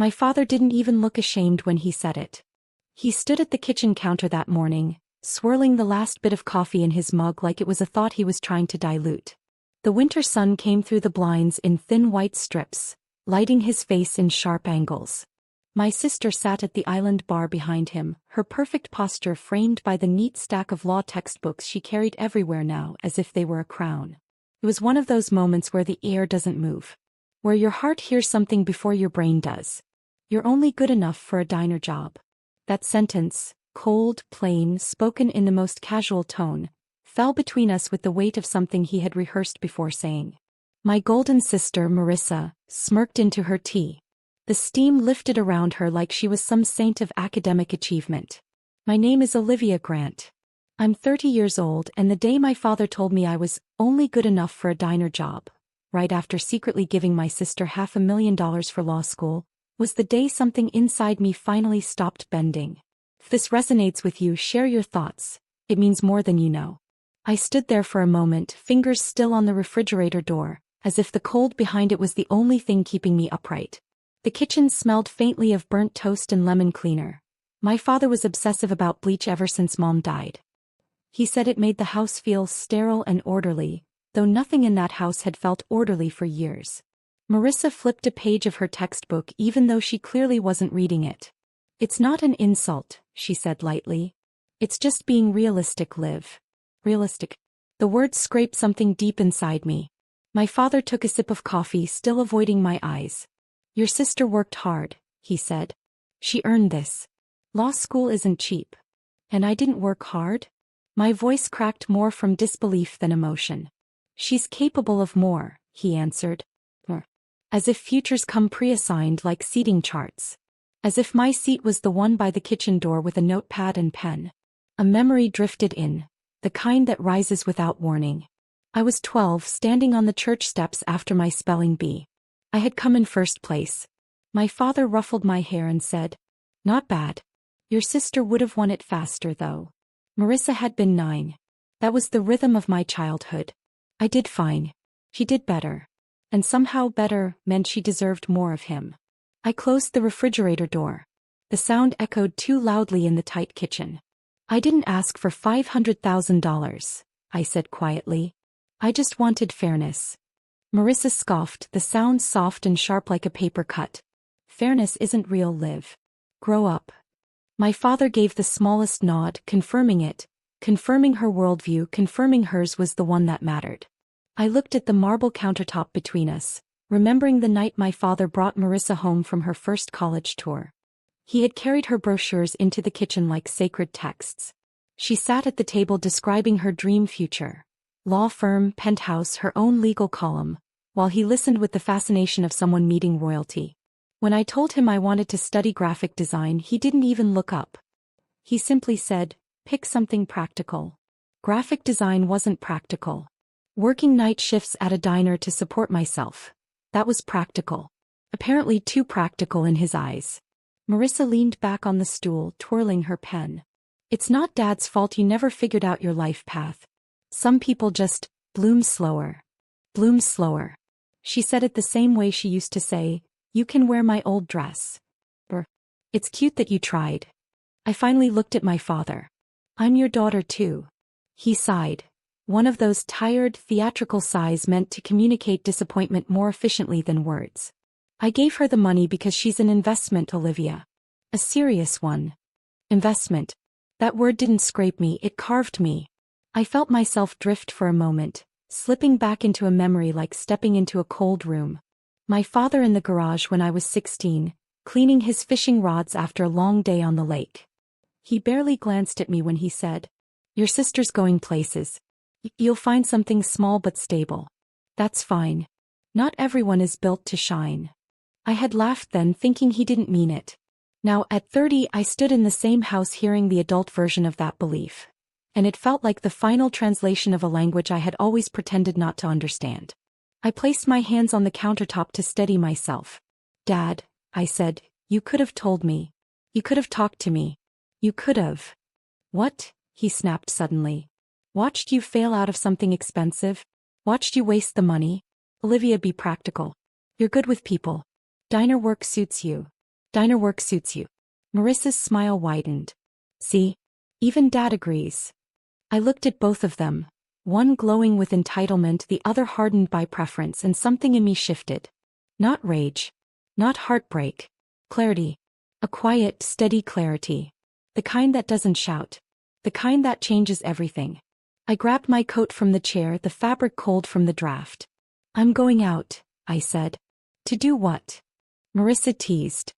My father didn't even look ashamed when he said it. He stood at the kitchen counter that morning, swirling the last bit of coffee in his mug like it was a thought he was trying to dilute. The winter sun came through the blinds in thin white strips, lighting his face in sharp angles. My sister sat at the island bar behind him, her perfect posture framed by the neat stack of law textbooks she carried everywhere now as if they were a crown. It was one of those moments where the air doesn't move. Where your heart hears something before your brain does. You're only good enough for a diner job. That sentence, cold, plain, spoken in the most casual tone, fell between us with the weight of something he had rehearsed before saying. My golden sister, Marissa, smirked into her tea. The steam lifted around her like she was some saint of academic achievement. My name is Olivia Grant. I'm 30 years old, and the day my father told me I was only good enough for a diner job, right after secretly giving my sister $500,000 for law school, was the day something inside me finally stopped bending. If this resonates with you, share your thoughts. It means more than you know. I stood there for a moment, fingers still on the refrigerator door, as if the cold behind it was the only thing keeping me upright. The kitchen smelled faintly of burnt toast and lemon cleaner. My father was obsessive about bleach ever since Mom died. He said it made the house feel sterile and orderly, though nothing in that house had felt orderly for years. Marissa flipped a page of her textbook even though she clearly wasn't reading it. It's not an insult, she said lightly. It's just being realistic, Liv. Realistic. The words scraped something deep inside me. My father took a sip of coffee, still avoiding my eyes. Your sister worked hard, he said. She earned this. Law school isn't cheap. And I didn't work hard? My voice cracked more from disbelief than emotion. She's capable of more, he answered. As if futures come pre-assigned like seating charts. As if my seat was the one by the kitchen door with a notepad and pen. A memory drifted in, the kind that rises without warning. I was 12, standing on the church steps after my spelling bee. I had come in first place. My father ruffled my hair and said, "Not bad. Your sister would have won it faster though." Marissa had been 9. That was the rhythm of my childhood. I did fine. She did better. And somehow better meant she deserved more of him. I closed the refrigerator door. The sound echoed too loudly in the tight kitchen. I didn't ask for $500,000, I said quietly. I just wanted fairness. Marissa scoffed, the sound soft and sharp like a paper cut. Fairness isn't real, Liv. Grow up. My father gave the smallest nod, confirming it, confirming her worldview, confirming hers was the one that mattered. I looked at the marble countertop between us, remembering the night my father brought Marissa home from her first college tour. He had carried her brochures into the kitchen like sacred texts. She sat at the table describing her dream future. Law firm, penthouse, her own legal column, while he listened with the fascination of someone meeting royalty. When I told him I wanted to study graphic design, he didn't even look up. He simply said, "Pick something practical." Graphic design wasn't practical. Working night shifts at a diner to support myself. That was practical. Apparently too practical in his eyes. Marissa leaned back on the stool, twirling her pen. It's not Dad's fault you never figured out your life path. Some people just bloom slower. Bloom slower. She said it the same way she used to say, "You can wear my old dress." Or, "It's cute that you tried." I finally looked at my father. "I'm your daughter too." He sighed. One of those tired, theatrical sighs meant to communicate disappointment more efficiently than words. I gave her the money because she's an investment, Olivia. A serious one. Investment. That word didn't scrape me, it carved me. I felt myself drift for a moment, slipping back into a memory like stepping into a cold room. My father in the garage when I was 16, cleaning his fishing rods after a long day on the lake. He barely glanced at me when he said, "Your sister's going places. You'll find something small but stable. That's fine. Not everyone is built to shine." I had laughed then, thinking he didn't mean it. Now, at 30, I stood in the same house hearing the adult version of that belief. And it felt like the final translation of a language I had always pretended not to understand. I placed my hands on the countertop to steady myself. "Dad," I said, "you could have told me. You could have talked to me. You could have." "What?" he snapped suddenly. "Watched you fail out of something expensive. Watched you waste the money. Olivia, be practical. You're good with people. Diner work suits you. Diner work suits you. Marissa's smile widened. See? Even Dad agrees. I looked at both of them, one glowing with entitlement, the other hardened by preference, and something in me shifted. Not rage. Not heartbreak. Clarity. A quiet, steady clarity. The kind that doesn't shout. The kind that changes everything. I grabbed my coat from the chair, the fabric cold from the draft. I'm going out, I said. To do what? Marissa teased.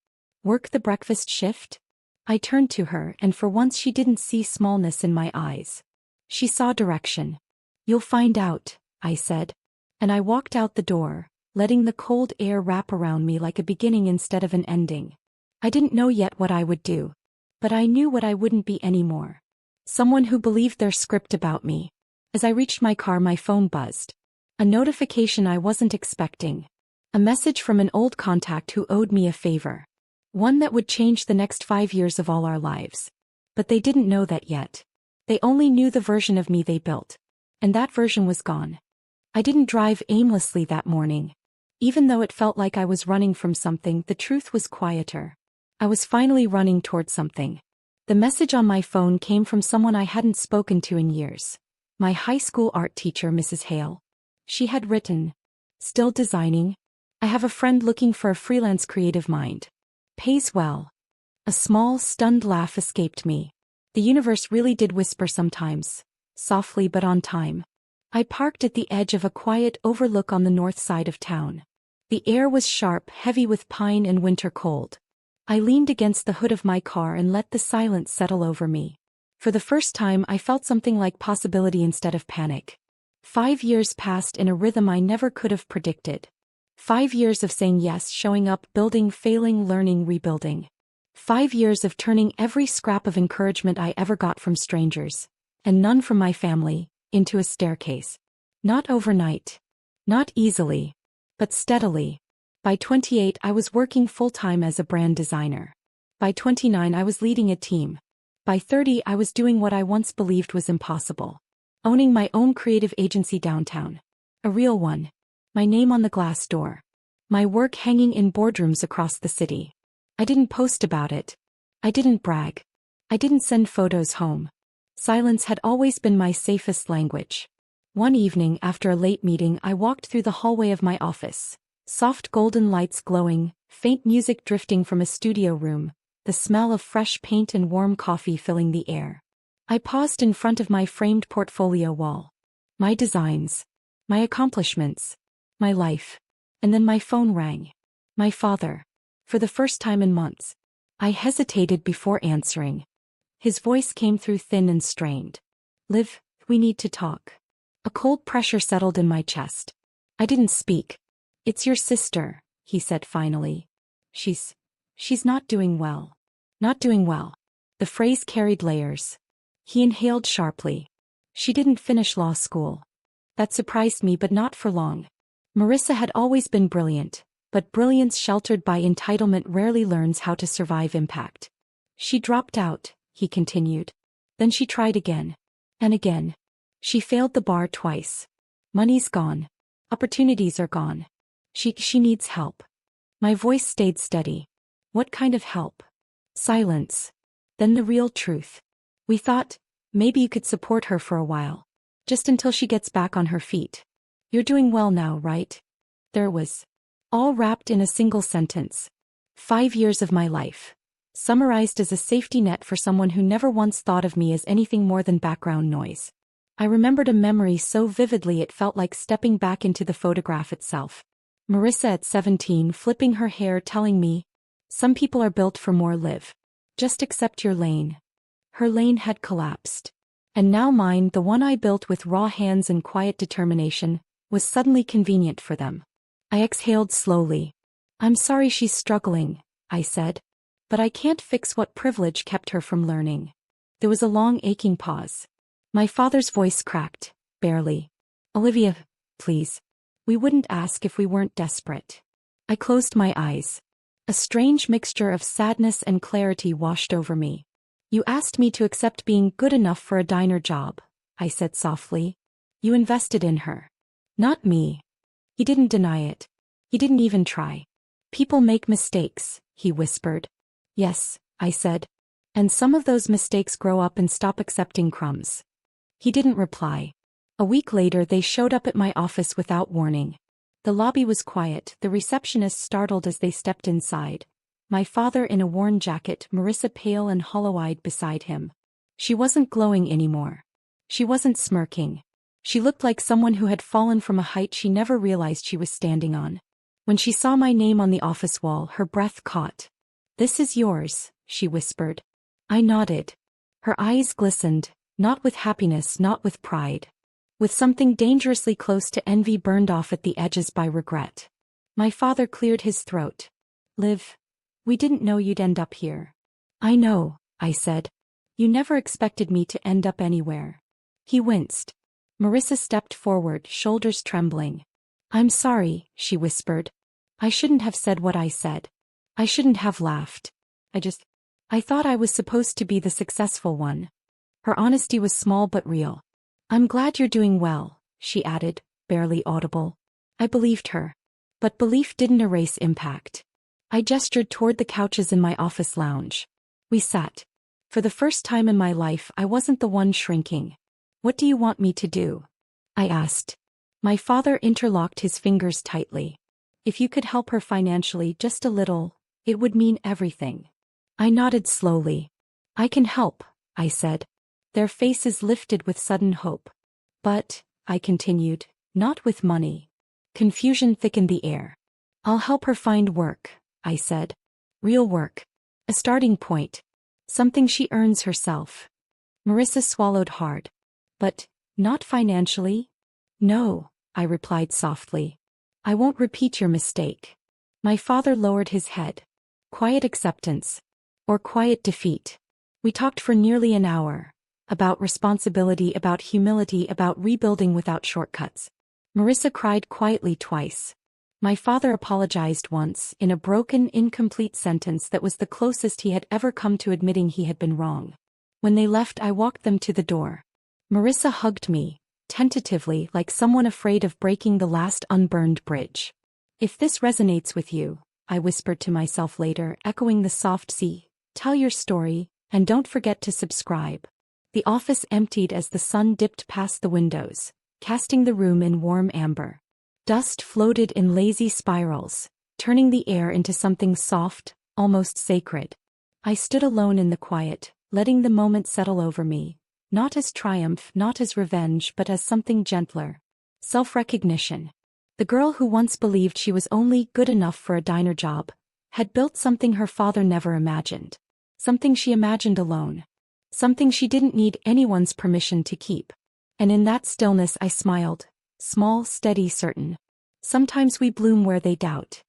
Work the breakfast shift? I turned to her, and for once she didn't see smallness in my eyes. She saw direction. You'll find out, I said. And I walked out the door, letting the cold air wrap around me like a beginning instead of an ending. I didn't know yet what I would do. But I knew what I wouldn't be anymore. Someone who believed their script about me. As I reached my car, my phone buzzed. A notification I wasn't expecting. A message from an old contact who owed me a favor. One that would change the next 5 years of all our lives. But they didn't know that yet. They only knew the version of me they built. And that version was gone. I didn't drive aimlessly that morning. Even though it felt like I was running from something, the truth was quieter. I was finally running toward something. The message on my phone came from someone I hadn't spoken to in years. My high school art teacher, Mrs. Hale. She had written, "Still designing? I have a friend looking for a freelance creative mind. Pays well." A small, stunned laugh escaped me. The universe really did whisper sometimes, softly but on time. I parked at the edge of a quiet overlook on the north side of town. The air was sharp, heavy with pine and winter cold. I leaned against the hood of my car and let the silence settle over me. For the first time, I felt something like possibility instead of panic. 5 years passed in a rhythm I never could have predicted. 5 years of saying yes, showing up, building, failing, learning, rebuilding. 5 years of turning every scrap of encouragement I ever got from strangers, and none from my family, into a staircase. Not overnight. Not easily. But steadily. By 28, I was working full-time as a brand designer. By 29, I was leading a team. By 30, I was doing what I once believed was impossible. Owning my own creative agency downtown. A real one. My name on the glass door. My work hanging in boardrooms across the city. I didn't post about it. I didn't brag. I didn't send photos home. Silence had always been my safest language. One evening after a late meeting, I walked through the hallway of my office. Soft golden lights glowing, faint music drifting from a studio room, the smell of fresh paint and warm coffee filling the air. I paused in front of my framed portfolio wall. My designs. My accomplishments. My life. And then my phone rang. My father. For the first time in months. I hesitated before answering. His voice came through thin and strained. "Liv, we need to talk." A cold pressure settled in my chest. I didn't speak. "It's your sister," he said finally. She's not doing well. Not doing well." The phrase carried layers. He inhaled sharply. "She didn't finish law school." That surprised me, but not for long. Marissa had always been brilliant, but brilliance sheltered by entitlement rarely learns how to survive impact. "She dropped out," he continued. "Then she tried again. And again. She failed the bar twice. Money's gone. Opportunities are gone. She needs help." My voice stayed steady. "What kind of help?" Silence. Then the real truth. "We thought, maybe you could support her for a while. Just until she gets back on her feet. You're doing well now, right?" There it was. All wrapped in a single sentence. 5 years of my life. Summarized as a safety net for someone who never once thought of me as anything more than background noise. I remembered a memory so vividly it felt like stepping back into the photograph itself. Marissa at 17 flipping her hair, telling me, "Some people are built for more, Liv. Just accept your lane." Her lane had collapsed. And now mine, the one I built with raw hands and quiet determination, was suddenly convenient for them. I exhaled slowly. "I'm sorry she's struggling," I said. "But I can't fix what privilege kept her from learning." There was a long aching pause. My father's voice cracked, barely. "Olivia, please. We wouldn't ask if we weren't desperate." I closed my eyes. A strange mixture of sadness and clarity washed over me. "You asked me to accept being good enough for a diner job," I said softly. "You invested in her. Not me." He didn't deny it. He didn't even try. "People make mistakes," he whispered. Yes, I said. And some of those mistakes grow up and stop accepting crumbs. He didn't reply. A week later they showed up at my office without warning. The lobby was quiet, the receptionist startled as they stepped inside. My father in a worn jacket, Marissa pale and hollow-eyed beside him. She wasn't glowing anymore. She wasn't smirking. She looked like someone who had fallen from a height she never realized she was standing on. When she saw my name on the office wall, her breath caught. "This is yours," she whispered. I nodded. Her eyes glistened, not with happiness, not with pride. With something dangerously close to envy burned off at the edges by regret. My father cleared his throat. "Liv, we didn't know you'd end up here." "I know," I said. "You never expected me to end up anywhere." He winced. Marissa stepped forward, shoulders trembling. "I'm sorry," she whispered. "I shouldn't have said what I said. I shouldn't have laughed. I thought I was supposed to be the successful one." Her honesty was small but real. "I'm glad you're doing well," she added, barely audible. I believed her. But belief didn't erase impact. I gestured toward the couches in my office lounge. We sat. For the first time in my life, I wasn't the one shrinking. "What do you want me to do?" I asked. My father interlocked his fingers tightly. "If you could help her financially just a little, it would mean everything." I nodded slowly. "I can help," I said. Their faces lifted with sudden hope. "But," I continued, "not with money." Confusion thickened the air. "I'll help her find work," I said. "Real work. A starting point. Something she earns herself." Marissa swallowed hard. "But, not financially?" "No," I replied softly. "I won't repeat your mistake." My father lowered his head. Quiet acceptance. Or quiet defeat. We talked for nearly an hour. About responsibility, about humility, about rebuilding without shortcuts. Marissa cried quietly twice. My father apologized once, in a broken, incomplete sentence that was the closest he had ever come to admitting he had been wrong. When they left, I walked them to the door. Marissa hugged me, tentatively, like someone afraid of breaking the last unburned bridge. "If this resonates with you," I whispered to myself later, echoing the soft sea, "tell your story, and don't forget to subscribe." The office emptied as the sun dipped past the windows, casting the room in warm amber. Dust floated in lazy spirals, turning the air into something soft, almost sacred. I stood alone in the quiet, letting the moment settle over me, not as triumph, not as revenge, but as something gentler. Self-recognition. The girl who once believed she was only good enough for a diner job had built something her father never imagined. Something she imagined alone. Something she didn't need anyone's permission to keep. And in that stillness I smiled, small, steady, certain. Sometimes we bloom where they doubt.